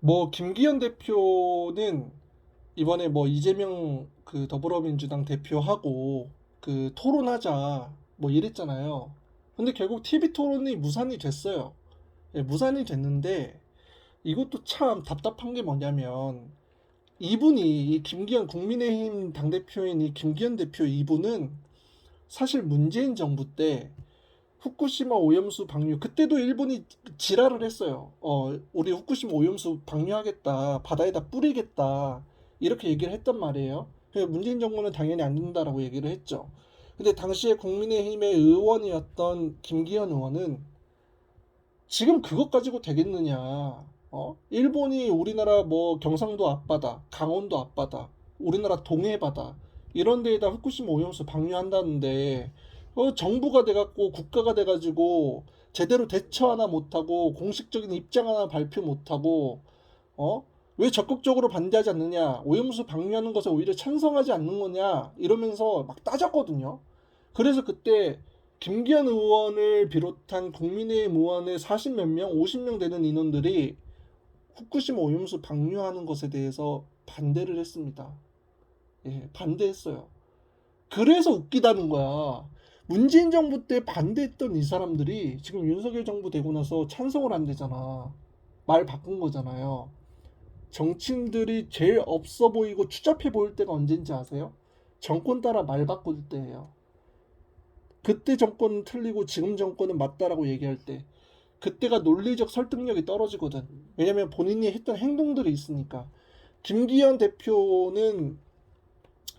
뭐 김기현 대표는 이번에 뭐 이재명 그 더불어민주당 대표하고 그 토론하자 뭐 이랬잖아요. 근데 결국 TV 토론이 무산이 됐어요. 예, 무산이 됐는데 이것도 참 답답한 게 뭐냐면 이분이 이 김기현 국민의힘 당대표인 이 김기현 대표 이분은 사실 문재인 정부 때 후쿠시마 오염수 방류 그때도 일본이 지랄을 했어요. 우리 후쿠시마 오염수 방류하겠다, 바다에다 뿌리겠다 이렇게 얘기를 했단 말이에요. 문재인 정부는 당연히 안 된다라고 얘기를 했죠. 근데 당시에 국민의힘의 의원이었던 김기현 의원은 지금 그것 가지고 되겠느냐? 일본이 우리나라 뭐 경상도 앞바다, 강원도 앞바다, 우리나라 동해바다 이런 데에다 후쿠시마 오염수 방류한다는데 정부가 돼갖고 국가가 돼가지고 제대로 대처 하나 못하고 공식적인 입장 하나 발표 못하고 왜 적극적으로 반대하지 않느냐? 오염수 방류하는 것에 오히려 찬성하지 않는 거냐? 이러면서 막 따졌거든요. 그래서 그때 김기현 의원을 비롯한 국민의힘 의원의 40 몇 명, 50명 되는 인원들이 후쿠시마 오염수 방류하는 것에 대해서 반대를 했습니다. 예, 반대했어요. 그래서 웃기다는 거야. 문재인 정부 때 반대했던 이 사람들이 지금 윤석열 정부 되고 나서 찬성을 안 되잖아. 말 바꾼 거잖아요. 정치인들이 제일 없어 보이고 추잡해 보일 때가 언제인지 아세요? 정권 따라 말 바꿀 때예요. 그때 정권은 틀리고 지금 정권은 맞다라고 얘기할 때 그때가 논리적 설득력이 떨어지거든. 왜냐면 본인이 했던 행동들이 있으니까. 김기현 대표는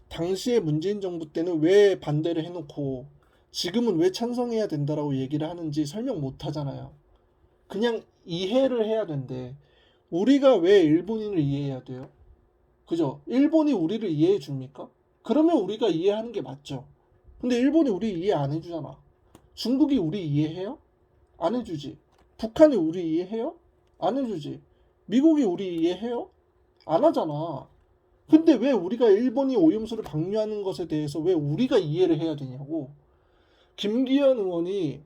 당시에 문재인 정부 때는 왜 반대를 해놓고 지금은 왜 찬성해야 된다라고 얘기를 하는지 설명 못 하잖아요. 그냥 이해를 해야 된대. 우리가 왜 일본인을 이해해야 돼요? 그죠? 일본이 우리를 이해해 줍니까? 그러면 우리가 이해하는 게 맞죠. 근데 일본이 우리 이해 안 해주잖아. 중국이 우리 이해해요? 안 해주지. 북한이 우리 이해해요? 안 해주지. 미국이 우리 이해해요? 안 하잖아. 근데 왜 우리가 일본이 오염수를 방류하는 것에 대해서 왜 우리가 이해를 해야 되냐고. 김기현 의원이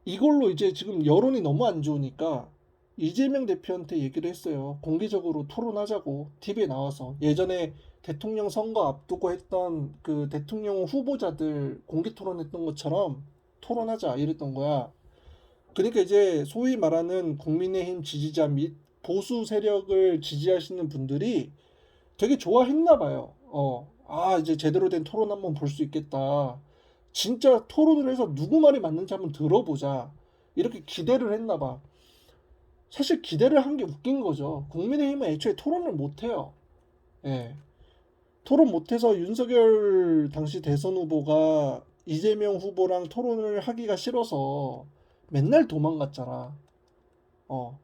이걸로 이제 지금 여론이 너무 안 좋으니까 이재명 대표한테 얘기를 했어요. 공개적으로 토론하자고 TV에 나와서 예전에 대통령 선거 앞두고 했던 그 대통령 후보자들 공개 토론했던 것처럼 토론하자 이랬던 거야. 그러니까 이제 소위 말하는 국민의힘 지지자 및 보수 세력을 지지하시는 분들이 되게 좋아했나 봐요. 이제 제대로 된 토론 한번 볼 수 있겠다. 진짜 토론을 해서 누구 말이 맞는지 한번 들어보자. 이렇게 기대를 했나 봐. 사실 기대를 한 게 웃긴 거죠. 국민의힘은 애초에 토론을 못 해요. 예. 토론 못해서 윤석열 당시 대선 후보가 이재명 후보랑 토론을 하기가 싫어서 맨날 도망갔잖아. 어,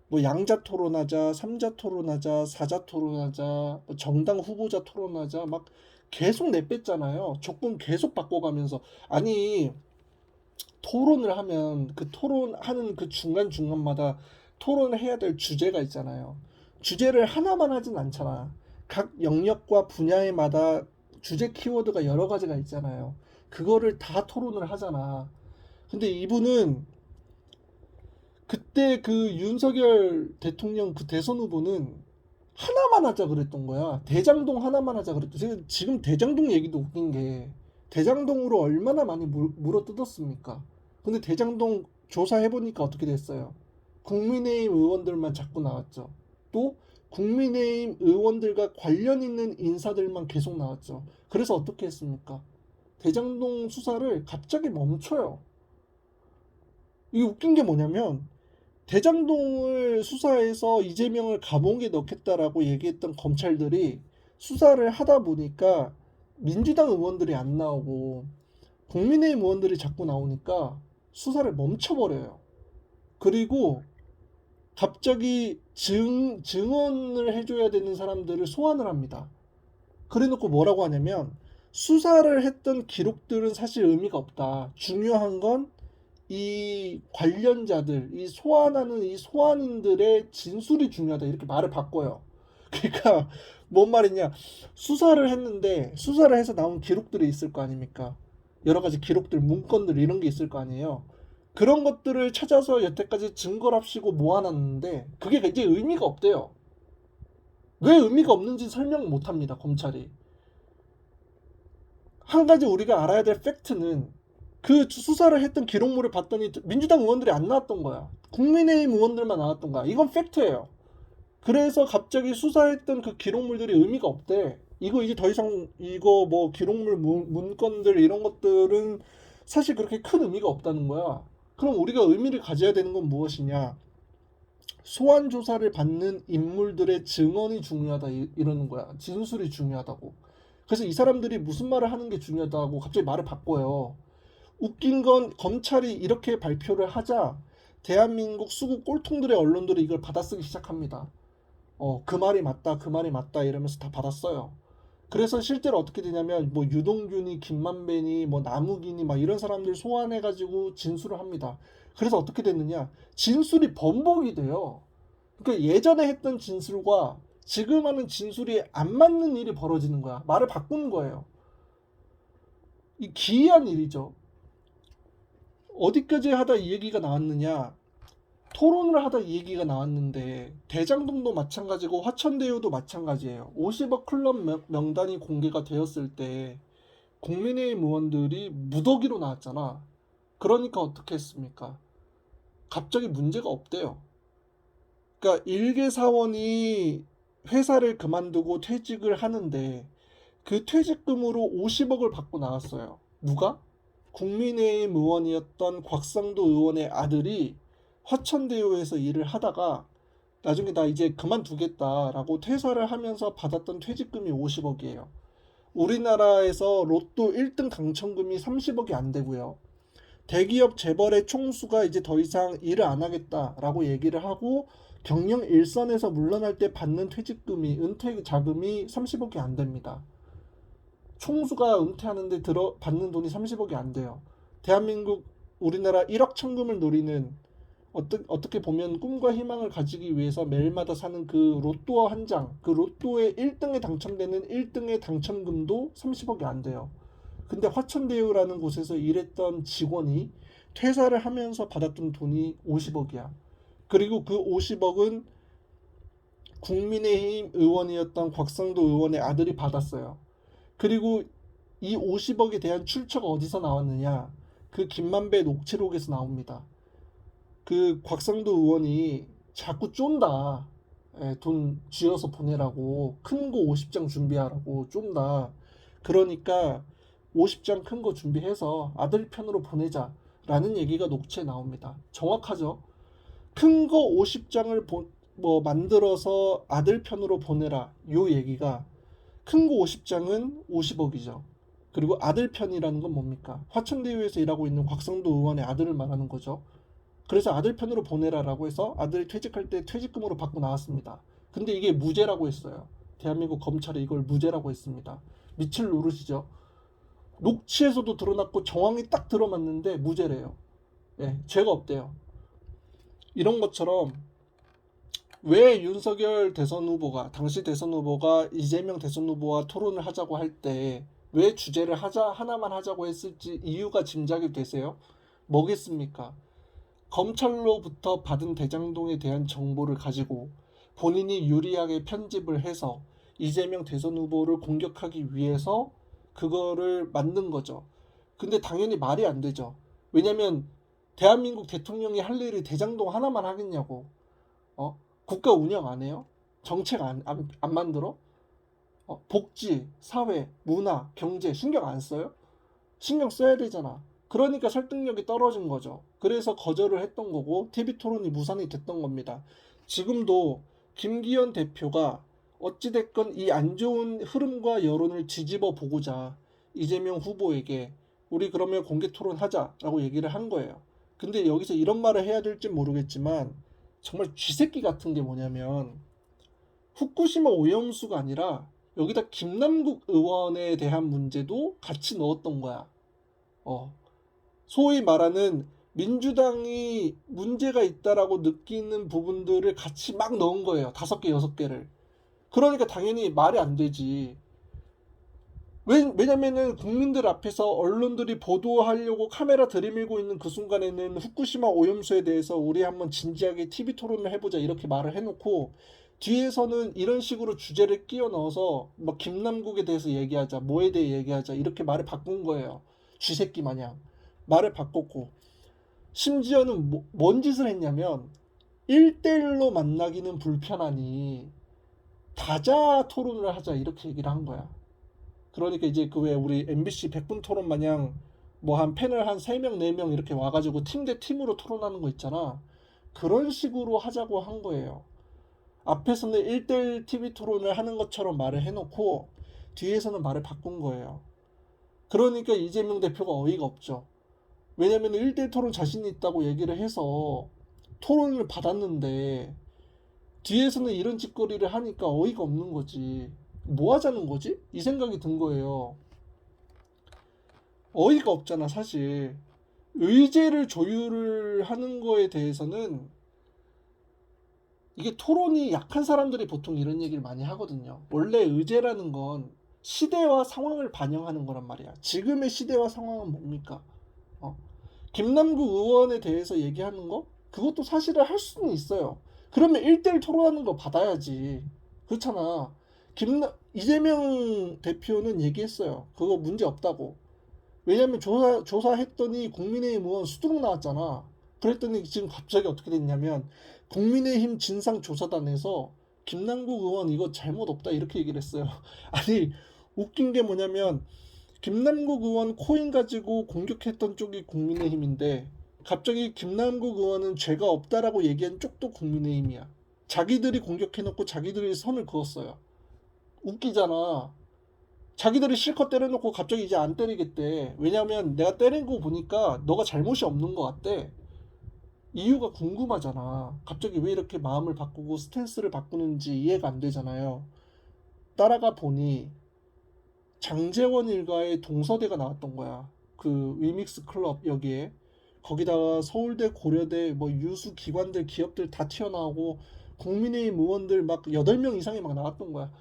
뭐 양자 토론하자, 삼자 토론하자, 사자 토론하자, 뭐 정당 후보자 토론하자, 막 계속 내뺐잖아요. 조건 계속 바꿔가면서. 아니, 토론을 하면 그 토론하는 그 중간중간마다 토론을 해야 될 주제가 있잖아요. 주제를 하나만 하진 않잖아. 각 영역과 분야에마다 주제 키워드가 여러 가지가 있잖아요. 그거를 다 토론을 하잖아. 근데 이분은 그때 그 윤석열 대통령 그 대선 후보는 하나만 하자 그랬던 거야. 대장동 하나만 하자 그랬던. 지금 대장동 얘기도 웃긴 게 대장동으로 얼마나 많이 물어 뜯었습니까? 근데 대장동 조사해보니까 어떻게 됐어요? 국민의힘 의원들만 자꾸 나왔죠. 또 국민의힘 의원들과 관련 있는 인사들만 계속 나왔죠. 그래서 어떻게 했습니까? 대장동 수사를 갑자기 멈춰요. 이게 웃긴 게 뭐냐면 대장동을 수사해서 이재명을 감옥에 넣겠다라고 얘기했던 검찰들이 수사를 하다 보니까 민주당 의원들이 안 나오고 국민의힘 의원들이 자꾸 나오니까 수사를 멈춰버려요. 그리고 갑자기 증언을 해줘야 되는 사람들을 소환을 합니다. 그래 놓고 뭐라고 하냐면 수사를 했던 기록들은 사실 의미가 없다. 중요한 건 이 관련자들, 이 소환하는 이 소환인들의 진술이 중요하다. 이렇게 말을 바꿔요. 그러니까 뭔 말이냐? 수사를 했는데 수사를 해서 나온 기록들이 있을 거 아닙니까? 여러 가지 기록들, 문건들 이런 게 있을 거 아니에요. 그런 것들을 찾아서 여태까지 증거랍시고 모아놨는데 그게 이제 의미가 없대요. 왜 의미가 없는지 설명 못합니다, 검찰이. 한 가지 우리가 알아야 될 팩트는 그 수사를 했던 기록물을 봤더니 민주당 의원들이 안 나왔던 거야. 국민의힘 의원들만 나왔던 거야. 이건 팩트예요. 그래서 갑자기 수사했던 그 기록물들이 의미가 없대. 이거 이제 더 이상 이거 뭐 기록물 문건들 이런 것들은 사실 그렇게 큰 의미가 없다는 거야. 그럼 우리가 의미를 가져야 되는 건 무엇이냐? 소환 조사를 받는 인물들의 증언이 중요하다 이러는 거야. 진술이 중요하다고. 그래서 이 사람들이 무슨 말을 하는 게 중요하다고 갑자기 말을 바꿔요. 웃긴 건 검찰이 이렇게 발표를 하자 대한민국 수구 꼴통들의 언론들이 이걸 받아쓰기 시작합니다. 그 말이 맞다, 그 말이 맞다 이러면서 다 받았어요. 그래서 실제로 어떻게 되냐면 뭐 유동균이, 김만배니, 뭐 남욱이니 막 이런 사람들 소환해가지고 진술을 합니다. 그래서 어떻게 됐느냐? 진술이 번복이 돼요. 그러니까 예전에 했던 진술과 지금 하는 진술이 안 맞는 일이 벌어지는 거야. 말을 바꾸는 거예요. 이 기이한 일이죠. 어디까지 하다 이 얘기가 나왔느냐? 토론을 하다 이 얘기가 나왔는데 대장동도 마찬가지고 화천대유도 마찬가지예요. 50억 클럽 명단이 공개가 되었을 때 국민의힘 의원들이 무더기로 나왔잖아. 그러니까 어떻게 했습니까? 갑자기 문제가 없대요. 그러니까 일개 사원이 회사를 그만두고 퇴직을 하는데 그 퇴직금으로 50억을 받고 나왔어요. 누가? 국민의힘 의원이었던 곽상도 의원의 아들이 화천대유에서 일을 하다가 나중에 나 이제 그만두겠다라고 퇴사를 하면서 받았던 퇴직금이 50억이에요. 우리나라에서 로또 1등 당첨금이 30억이 안 되고요. 대기업 재벌의 총수가 이제 더 이상 일을 안 하겠다라고 얘기를 하고 경영 일선에서 물러날 때 받는 퇴직금이 은퇴 자금이 30억이 안 됩니다. 총수가 은퇴하는데 받는 돈이 30억이 안 돼요. 대한민국 우리나라 1억 천금을 노리는 어떻게 보면 꿈과 희망을 가지기 위해서 매일마다 사는 그 로또 한 장, 그 로또의 1등에 당첨되는 1등의 당첨금도 30억이 안 돼요. 근데 화천대유라는 곳에서 일했던 직원이 퇴사를 하면서 받았던 돈이 50억이야. 그리고 그 50억은 국민의힘 의원이었던 곽상도 의원의 아들이 받았어요. 그리고 이 50억에 대한 출처가 어디서 나왔느냐? 그 김만배 녹취록에서 나옵니다. 그 곽상도 의원이 자꾸 쫀다. 돈 쥐어서 보내라고. 큰 거 50장 준비하라고 쫀다. 그러니까 50장 큰 거 준비해서 아들 편으로 보내자라는 얘기가 녹취에 나옵니다. 정확하죠? 큰 거 50장을 뭐 만들어서 아들 편으로 보내라. 요 얘기가 큰 거 50장은 50억이죠. 그리고 아들 편이라는 건 뭡니까? 화천대유에서 일하고 있는 곽상도 의원의 아들을 말하는 거죠. 그래서 아들 편으로 보내라라고 해서 아들이 퇴직할 때 퇴직금으로 받고 나왔습니다. 근데 이게 무죄라고 했어요. 대한민국 검찰이 이걸 무죄라고 했습니다. 밑을 누르시죠. 녹취에서도 드러났고 정황이 딱 들어맞는데 무죄래요. 예, 죄가 없대요. 이런 것처럼 왜 윤석열 대선 후보가 당시 대선 후보가 이재명 대선 후보와 토론을 하자고 할 때 왜 주제를 하나만 하자고 했을지 이유가 짐작이 되세요? 뭐겠습니까? 검찰로부터 받은 대장동에 대한 정보를 가지고 본인이 유리하게 편집을 해서 이재명 대선 후보를 공격하기 위해서 그거를 만든 거죠. 근데 당연히 말이 안 되죠. 왜냐면 대한민국 대통령이 할 일이 대장동 하나만 하겠냐고. 국가 운영 안 해요? 정책 안 만들어? 복지, 사회, 문화, 경제 신경 안 써요? 신경 써야 되잖아. 그러니까 설득력이 떨어진 거죠. 그래서 거절을 했던 거고 TV 토론이 무산이 됐던 겁니다. 지금도 김기현 대표가 어찌됐건 이 안 좋은 흐름과 여론을 뒤집어 보고자 이재명 후보에게 우리 그러면 공개 토론하자라고 얘기를 한 거예요. 근데 여기서 이런 말을 해야 될지 모르겠지만 정말 쥐새끼 같은 게 뭐냐면 후쿠시마 오염수가 아니라 여기다 김남국 의원에 대한 문제도 같이 넣었던 거야. 어, 소위 말하는 민주당이 문제가 있다라고 느끼는 부분들을 같이 막 넣은 거예요. 5개, 6개를. 그러니까 당연히 말이 안 되지. 왜냐면은 국민들 앞에서 언론들이 보도하려고 카메라 들이밀고 있는 그 순간에는 후쿠시마 오염수에 대해서 우리 한번 진지하게 TV 토론을 해보자 이렇게 말을 해놓고 뒤에서는 이런 식으로 주제를 끼워 넣어서 뭐 김남국에 대해서 얘기하자 뭐에 대해 얘기하자 이렇게 말을 바꾼 거예요. 쥐새끼 마냥 말을 바꿨고 심지어는 뭔 짓을 했냐면 1대1로 만나기는 불편하니 다자 토론을 하자 이렇게 얘기를 한 거야. 그러니까 이제 그 왜 우리 MBC 100분 토론 마냥 뭐 한 패널 한 3명, 4명 이렇게 와가지고 팀 대 팀으로 토론하는 거 있잖아. 그런 식으로 하자고 한 거예요. 앞에서는 1대1 TV 토론을 하는 것처럼 말을 해놓고 뒤에서는 말을 바꾼 거예요. 그러니까 이재명 대표가 어이가 없죠. 왜냐면 1대1 토론 자신이 있다고 얘기를 해서 토론을 받았는데 뒤에서는 이런 짓거리를 하니까 어이가 없는 거지. 뭐 하자는 거지? 이 생각이 든 거예요. 어이가 없잖아, 사실. 의제를 조율을 하는 거에 대해서는 이게 토론이 약한 사람들이 보통 이런 얘기를 많이 하거든요. 원래 의제라는 건 시대와 상황을 반영하는 거란 말이야. 지금의 시대와 상황은 뭡니까? 어? 김남국 의원에 대해서 얘기하는 거? 그것도 사실은 할 수는 있어요. 그러면 1대1 토론하는 거 받아야지. 그렇잖아. 이재명 대표는 얘기했어요. 그거 문제 없다고. 왜냐면 조사했더니 국민의힘 의원 수두룩 나왔잖아. 그랬더니 지금 갑자기 어떻게 됐냐면 국민의힘 진상조사단에서 김남국 의원 이거 잘못 없다 이렇게 얘기를 했어요. 아니 웃긴 게 뭐냐면 김남국 의원 코인 가지고 공격했던 쪽이 국민의힘인데 갑자기 김남국 의원은 죄가 없다라고 얘기한 쪽도 국민의힘이야. 자기들이 공격해놓고 자기들이 선을 그었어요. 웃기잖아. 자기들이 실컷 때려놓고 갑자기 이제 안 때리겠대. 왜냐면 내가 때린 거 보니까 너가 잘못이 없는 것 같대. 이유가 궁금하잖아. 갑자기 왜 이렇게 마음을 바꾸고 스탠스를 바꾸는지 이해가 안 되잖아요. 따라가 보니 장제원 일가의 동서대가 나왔던 거야. 그 위믹스 클럽 여기에. 거기다가 서울대, 고려대, 뭐 유수 기관들, 기업들 다 튀어나오고 국민의힘 의원들 막 8명 이상이 막 나왔던 거야.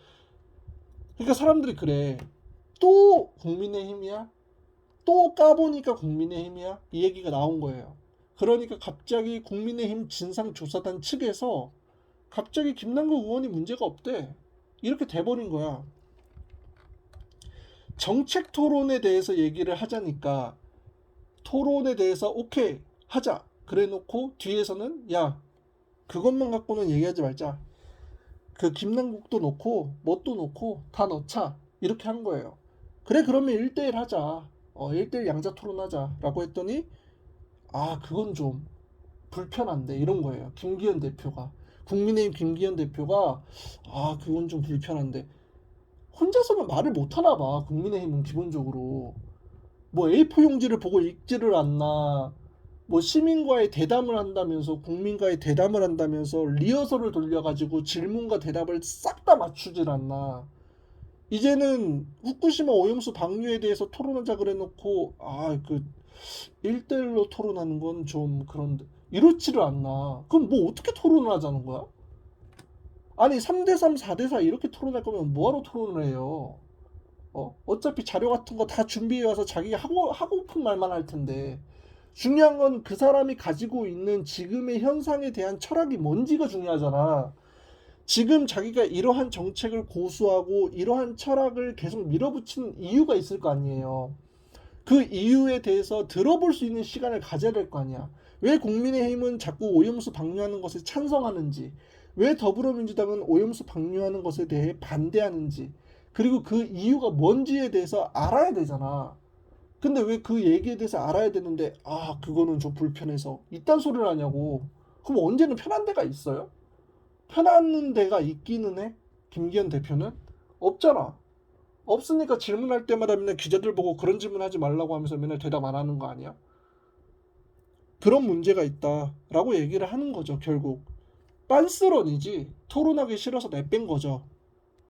그러니까 사람들이 그래. 또 국민의힘이야? 또 까보니까 국민의힘이야? 이 얘기가 나온 거예요. 그러니까 갑자기 국민의힘 진상조사단 측에서 갑자기 김남국 의원이 문제가 없대. 이렇게 돼버린 거야. 정책 토론에 대해서 얘기를 하자니까 토론에 대해서 오케이 하자. 그래 놓고 뒤에서는 야 그것만 갖고는 얘기하지 말자. 그 김남국도 놓고 뭣도 놓고 다 넣자. 이렇게 한 거예요. 그래 그러면 1대1 하자. 1대1 양자 토론하자. 라고 했더니 아 그건 좀 불편한데 이런 거예요. 김기현 대표가. 국민의힘 김기현 대표가 아 그건 좀 불편한데 혼자서는 말을 못하나 봐. 국민의힘은 기본적으로. 뭐 A4 용지를 보고 읽지를 않나. 뭐 시민과의 대담을 한다면서 국민과의 대담을 한다면서 리허설을 돌려가지고 질문과 대답을 싹 다 맞추질 않나. 이제는 후쿠시마 오염수 방류에 대해서 토론하자 그래놓고 아 그 1대1로 토론하는 건 좀 그런데 이렇지를 않나. 그럼 뭐 어떻게 토론을 하자는 거야? 아니 3대3 4대4 이렇게 토론할 거면 뭐하러 토론을 해요? 어차피 자료 같은 거 다 준비해 와서 자기가 하고픈 말만 할 텐데 중요한 건 그 사람이 가지고 있는 지금의 현상에 대한 철학이 뭔지가 중요하잖아. 지금 자기가 이러한 정책을 고수하고 이러한 철학을 계속 밀어붙이는 이유가 있을 거 아니에요. 그 이유에 대해서 들어볼 수 있는 시간을 가져야 될 거 아니야. 왜 국민의힘은 자꾸 오염수 방류하는 것에 찬성하는지, 왜 더불어민주당은 오염수 방류하는 것에 대해 반대하는지, 그리고 그 이유가 뭔지에 대해서 알아야 되잖아. 근데 왜 그 얘기에 대해서 알아야 되는데, 아, 그거는 좀 불편해서, 이딴 소리를 하냐고. 그럼 언제는 편한 데가 있어요? 편한 데가 있기는 해? 김기현 대표는? 없잖아. 없으니까 질문할 때마다 맨날 기자들 보고 그런 질문 하지 말라고 하면서 맨날 대답 안 하는 거 아니야? 그런 문제가 있다라고 얘기를 하는 거죠, 결국. 빤스런이지 토론하기 싫어서 내뺀 거죠.